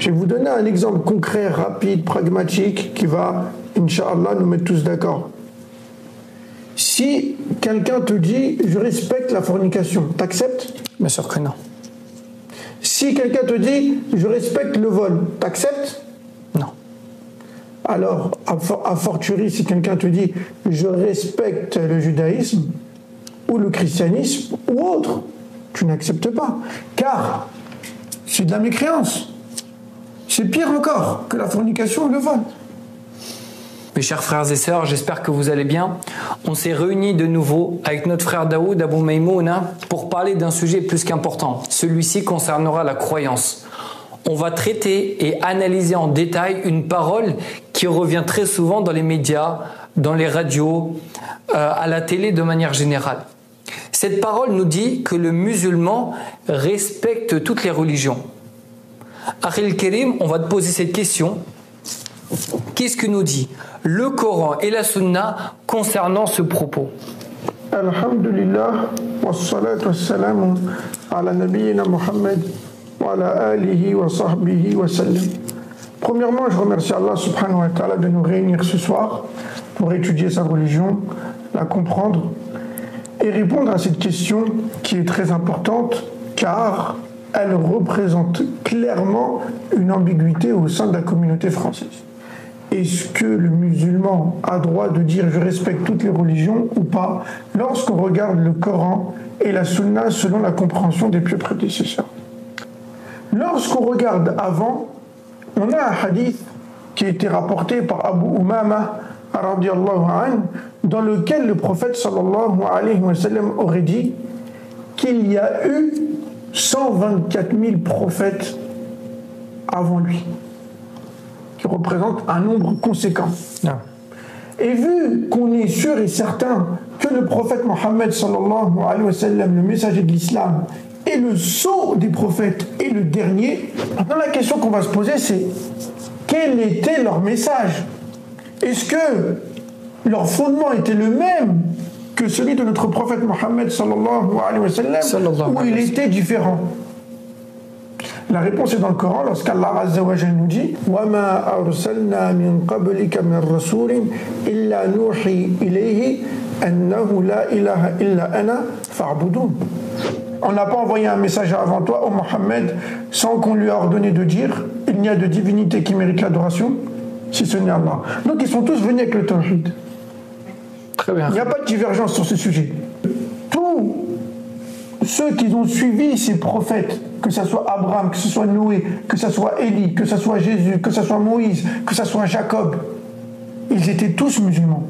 Je vais vous donner un exemple concret, rapide, pragmatique, qui va, Inch'Allah, nous mettre tous d'accord. Si quelqu'un te dit « je respecte la fornication », t'acceptes? Bien sûr que non. Si quelqu'un te dit « je respecte le vol », t'acceptes? Non. Alors, a fortiori, si quelqu'un te dit « je respecte le judaïsme » ou le christianisme ou autre, tu n'acceptes pas. Car c'est de la mécréance. C'est pire encore que la fornication et le vol. Mes chers frères et sœurs, j'espère que vous allez bien. On s'est réunis de nouveau avec notre frère Daoud Abou Maïmouna pour parler d'un sujet plus qu'important. Celui-ci concernera la croyance. On va traiter et analyser en détail une parole qui revient très souvent dans les médias, dans les radios, à la télé de manière générale. Cette parole nous dit que le musulman respecte toutes les religions. Akhil Karim, on va te poser cette question. Qu'est-ce que nous dit le Coran et la Sunna concernant ce propos? Alhamdulillah, wassalatu wassalamu ala nabiyyina Muhammad wa ala alihi wa sahbihi wa sallam. Premièrement, je remercie Allah subhanahu wa ta'ala de nous réunir ce soir pour étudier sa religion, la comprendre et répondre à cette question qui est très importante car elle représente clairement une ambiguïté au sein de la communauté française. Est-ce que le musulman a droit de dire « je respecte toutes les religions » ou pas lorsqu'on regarde le Coran et la Sunna selon la compréhension des pieux prédécesseurs? Lorsqu'on regarde avant, on a un hadith qui a été rapporté par Abu Umama radiyallahu anhu, dans lequel le prophète sallallahu alayhi wa sallam aurait dit qu'il y a eu 124 000 prophètes avant lui, qui représente un nombre conséquent. Non. Et vu qu'on est sûr et certain que le prophète Mohammed sallallahu alayhi wa sallam, le messager de l'islam, est le sceau des prophètes et le dernier, maintenant la question qu'on va se poser c'est quel était leur message? Est-ce que leur fondement était le même que celui de notre prophète Mohammed sallallahu alayhi wa sallam ou il était différent? La réponse est dans le Coran lorsqu'Allah Azza wa Jalla nous dit وَمَا أَرْسَلْنَا مِن قَبْلِكَ مِن رَّسُولٍ إِلَّا نُوحِي إِلَيْهِ أَنَّهُ لَا إِلَهَ إِلَّا أَنَا فَاعْبُدُونِ. On n'a pas envoyé un message avant toi, ô Mohammed, sans qu'on lui ait ordonné de dire il n'y a de divinité qui mérite l'adoration, si ce n'est Allah. Donc ils sont tous venus avec le tawhid. Très bien. Il n'y a pas de divergence sur ce sujet. Tous ceux qui ont suivi ces prophètes, que ce soit Abraham, que ce soit Noé, que ce soit Élie, que ce soit Jésus, que ce soit Moïse, que ce soit Jacob, ils étaient tous musulmans.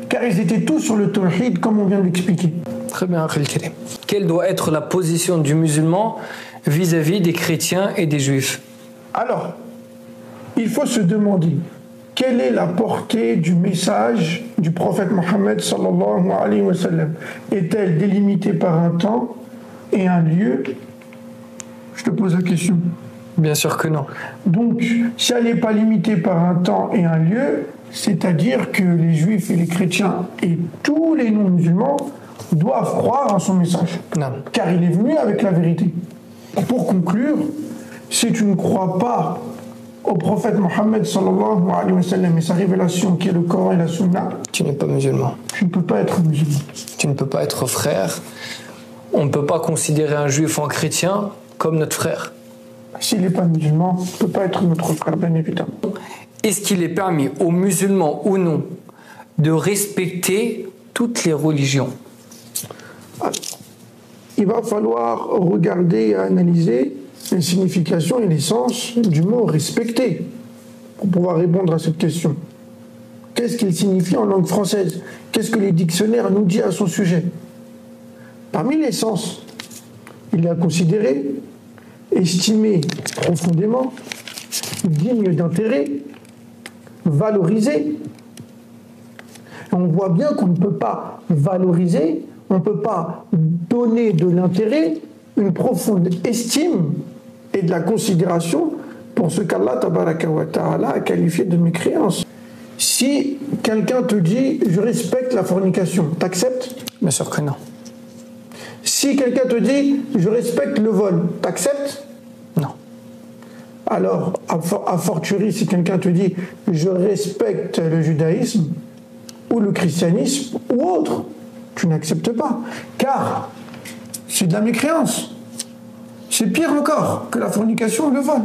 Car ils étaient tous sur le tawhid, comme on vient de l'expliquer. Très bien, Akhil Karim. Quelle doit être la position du musulman vis-à-vis des chrétiens et des juifs? Alors, il faut se demander quelle est la portée du message du prophète Mohammed sallallahu alayhi wa sallam. Est-elle délimitée par un temps et un lieu? Je te pose la question. Bien sûr que non. Donc, si elle n'est pas limitée par un temps et un lieu, c'est-à-dire que les juifs et les chrétiens et tous les non-musulmans doivent croire en son message. Non. Car il est venu avec la vérité. Pour conclure, si tu ne crois pas au prophète Mohammed sallallahu alayhi wa sallam et sa révélation qui est le Coran et la Sunna, Tu n'es pas musulman. tu ne peux pas être musulman. Tu ne peux pas être frère. On ne peut pas considérer un juif ou un chrétien comme notre frère. S'il n'est pas musulman, il ne peut pas être notre frère, bien évidemment. Est-ce qu'il est permis aux musulmans ou non de respecter toutes les religions? Il va falloir regarder et analyser la signification et l'essence du mot respecter pour pouvoir répondre à cette question. Qu'est-ce qu'il signifie en langue française? Qu'est-ce que les dictionnaires nous disent à son sujet? Parmi l'essence, il est à considérer, estimé profondément, digne d'intérêt, valorisé. On voit bien qu'on ne peut pas valoriser, on ne peut pas donner de l'intérêt, une profonde estime et de la considération pour ce qu'Allah tabaraka wa ta'ala a qualifié de mécréance. Si quelqu'un te dit « je respecte la fornication », t'acceptes? Bien sûr que non. Si quelqu'un te dit « je respecte le vol », t'acceptes? Non. Alors, a fortiori, si quelqu'un te dit « je respecte le judaïsme » ou le christianisme ou autre, tu n'acceptes pas. Car c'est de la mécréance. C'est pire encore que la fornication ou le vol.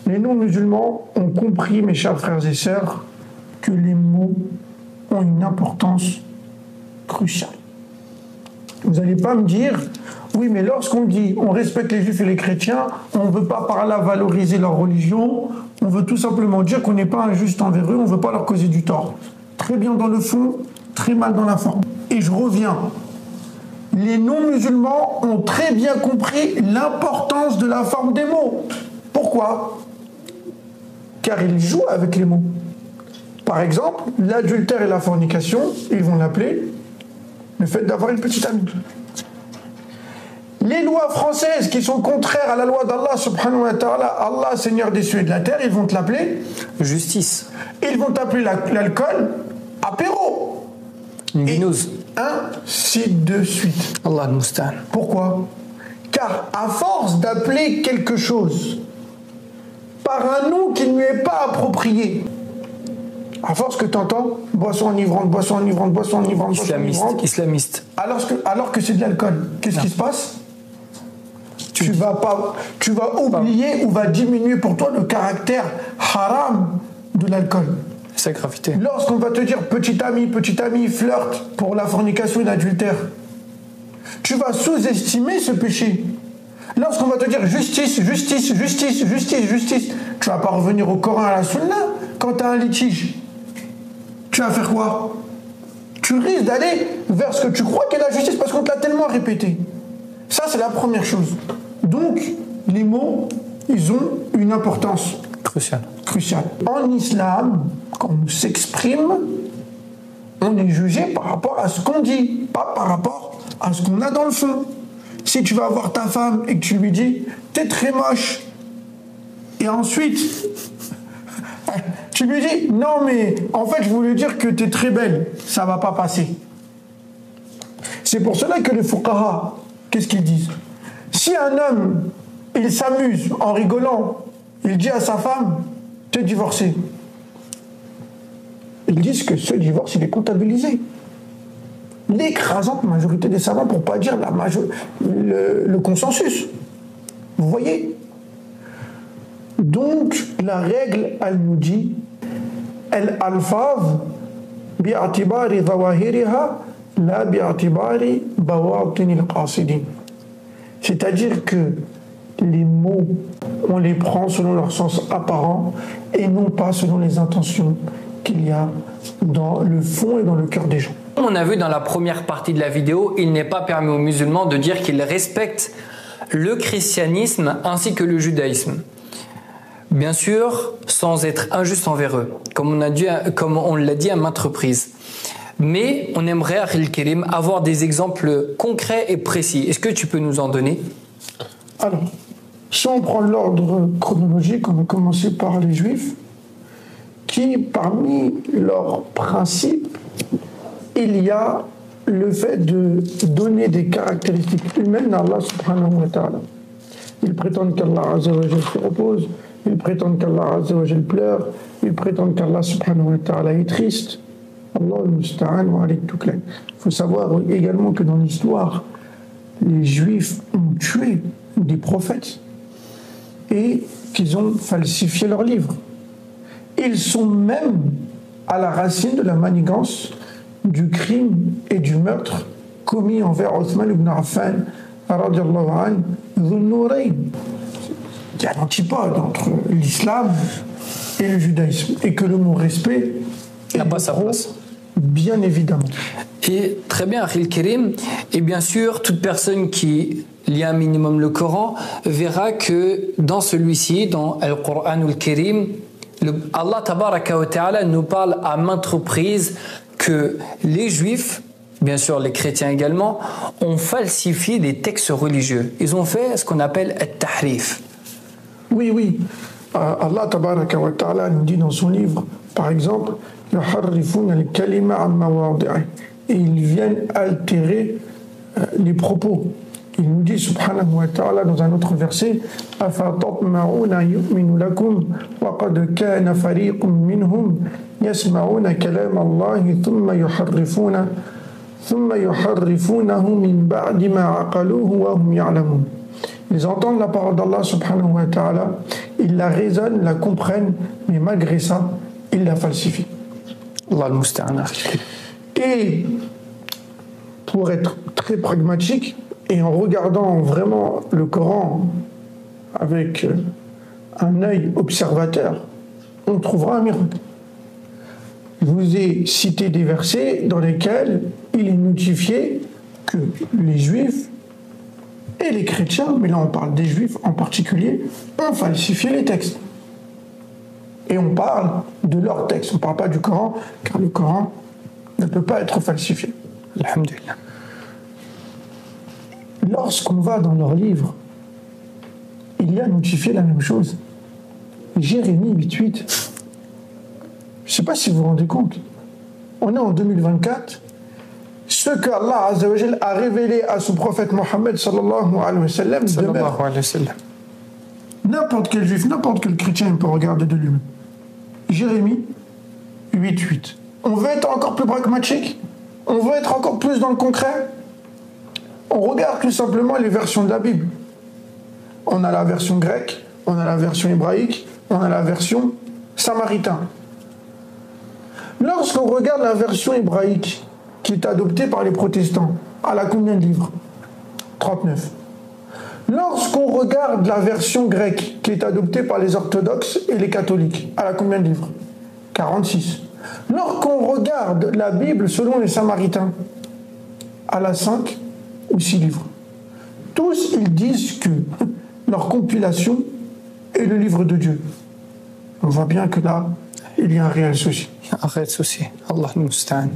Les non-musulmans ont compris, mes chers frères et sœurs, que les mots ont une importance cruciale. Vous n'allez pas me dire, oui, mais lorsqu'on dit on respecte les juifs et les chrétiens, on ne veut pas par là valoriser leur religion, on veut tout simplement dire qu'on n'est pas injuste envers eux, on ne veut pas leur causer du tort. Très bien dans le fond, très mal dans la forme. Et je reviens. Les non-musulmans ont très bien compris l'importance de la forme des mots. Pourquoi ? Car ils jouent avec les mots. Par exemple, l'adultère et la fornication, ils vont l'appeler le fait d'avoir une petite amie. Les lois françaises qui sont contraires à la loi d'Allah subhanahu wa ta'ala, Allah Seigneur des cieux et de la terre, ils vont te l'appeler justice. Ils vont t'appeler l'alcool apéro. Une guinouse. Ainsi de suite. Allah al-Mustan. Pourquoi ? Car à force d'appeler quelque chose par un nom qui ne lui est pas approprié, à force que tu entends boisson enivrante, boisson enivrante, boisson enivrante, boisson enivrante, islamiste. Alors que c'est de l'alcool, qu'est-ce qui se passe ? Tu vas oublier ou va diminuer pour toi le caractère haram de l'alcool. Sa gravité. Lorsqu'on va te dire petit ami, flirt pour la fornication et l'adultère, tu vas sous-estimer ce péché. Lorsqu'on va te dire justice, justice, justice, justice, justice, tu vas pas revenir au Coran, à la Sunna quand tu as un litige. Tu vas faire quoi ? Tu risques d'aller vers ce que tu crois qu'est la justice parce qu'on te l'a tellement répété. Ça, c'est la première chose. Donc, les mots, ils ont une importance cruciale. En islam, quand on s'exprime, on est jugé par rapport à ce qu'on dit, pas par rapport à ce qu'on a dans le fond. Si tu vas voir ta femme et que tu lui dis « t'es très moche » et ensuite tu lui dis « non mais en fait je voulais dire que t'es très belle », ça va pas passer. C'est pour cela que les fuqaha, qu'est-ce qu'ils disent ? Si un homme, il s'amuse en rigolant, il dit à sa femme « t'es divorcé », ils disent que ce divorce, il est comptabilisé. L'écrasante majorité des savants, pour ne pas dire le consensus. Vous voyez ? Donc, la règle, elle nous dit al-alfaz bi'atibari zawahiriha la bi'atibari bawatin al-qasidin. C'est-à-dire que les mots, on les prend selon leur sens apparent et non pas selon les intentions qu'il y a dans le fond et dans le cœur des gens. On a vu dans la première partie de la vidéo, il n'est pas permis aux musulmans de dire qu'ils respectent le christianisme ainsi que le judaïsme. Bien sûr, sans être injuste envers eux, comme on l'a dit à maintes reprises. Mais on aimerait, Akhil Karim, avoir des exemples concrets et précis. Est-ce que tu peux nous en donner ? Alors, si on prend l'ordre chronologique, on va commencer par les Juifs, qui, parmi leurs principes, il y a le fait de donner des caractéristiques humaines à Allah subhanahu wa ta'ala. Ils prétendent qu'Allah azza wa jal se repose, ils prétendent qu'Allah azza wa jal pleure, ils prétendent qu'Allah subhanahu wa ta'ala est triste. Allah al-musta'an wa alayhi tuklan. Il faut savoir également que dans l'histoire, les Juifs ont tué des prophètes et qu'ils ont falsifié leurs livres. Ils sont même à la racine de la manigance du crime et du meurtre commis envers Othman ibn Affan radiallahu anhu Dhun Nurayn. Il y a un antipode entre l'islam et le judaïsme et que le mot respect n'a pas sa place. Bien évidemment. Et très bien, Akhil Karim. Et bien sûr, toute personne qui lit un minimum le Coran verra que dans celui-ci, dans le Coran al-Karim, Allah tabaraka wa ta'ala nous parle à maintes reprises que les Juifs, bien sûr les chrétiens également, ont falsifié des textes religieux. Ils ont fait ce qu'on appelle al-tahrif. Oui. Allah tabaraka wa ta'ala nous dit dans son livre, par exemple, et ils viennent altérer les propos. Il nous dit subhanahu wa ta'ala dans un autre verset أَفَتَطْمَعُونَ يُؤْمِنُ لَكُمْ وَقَدْ كَانَ فَرِيقٌ مِّنْهُمْ يَسْمَعُونَ كَلَامَ اللَّهِ ثُمَّ يُحَرِّفُونَهُ مِنْ بَعْدِ مَا عَقَلُوهُ وَهُمْ يَعْلَمُونَ. Ils entendent la parole d'Allah subhanahu wa ta'ala, ils la raisonnent, la comprennent, mais malgré ça, ils la falsifient. Allah al-Musta'an. Et pour être très pragmatique, et en regardant vraiment le Coran avec un œil observateur, on trouvera un miracle. Je vous ai cité des versets dans lesquels il est notifié que les Juifs et les chrétiens, mais là on parle des Juifs en particulier, ont falsifié les textes. Et on parle de leurs textes, on ne parle pas du Coran, car le Coran ne peut pas être falsifié. Alhamdulillah. Lorsqu'on va dans leurs livres, il y a notifié la même chose. Jérémie 8.8. Je ne sais pas si vous vous rendez compte. On est en 2024. Ce que Allah Azza wa Jal a révélé à son prophète Mohammed sallallahu alayhi wa sallam demeure. N'importe quel juif, n'importe quel chrétien peut regarder de lui-même. Jérémie 8.8. On veut être encore plus pragmatique. On veut être encore plus dans le concret. On regarde tout simplement les versions de la Bible. On a la version grecque, on a la version hébraïque, on a la version samaritain. Lorsqu'on regarde la version hébraïque, qui est adoptée par les protestants, elle a combien de livres? 39. Lorsqu'on regarde la version grecque, qui est adoptée par les orthodoxes et les catholiques, elle a combien de livres? 46. Lorsqu'on regarde la Bible selon les samaritains, elle a 5 ou 6 livres. Tous, ils disent que leur compilation est le livre de Dieu. On voit bien que là, il y a un réel souci. Un réel souci. Allah al-Musta'an.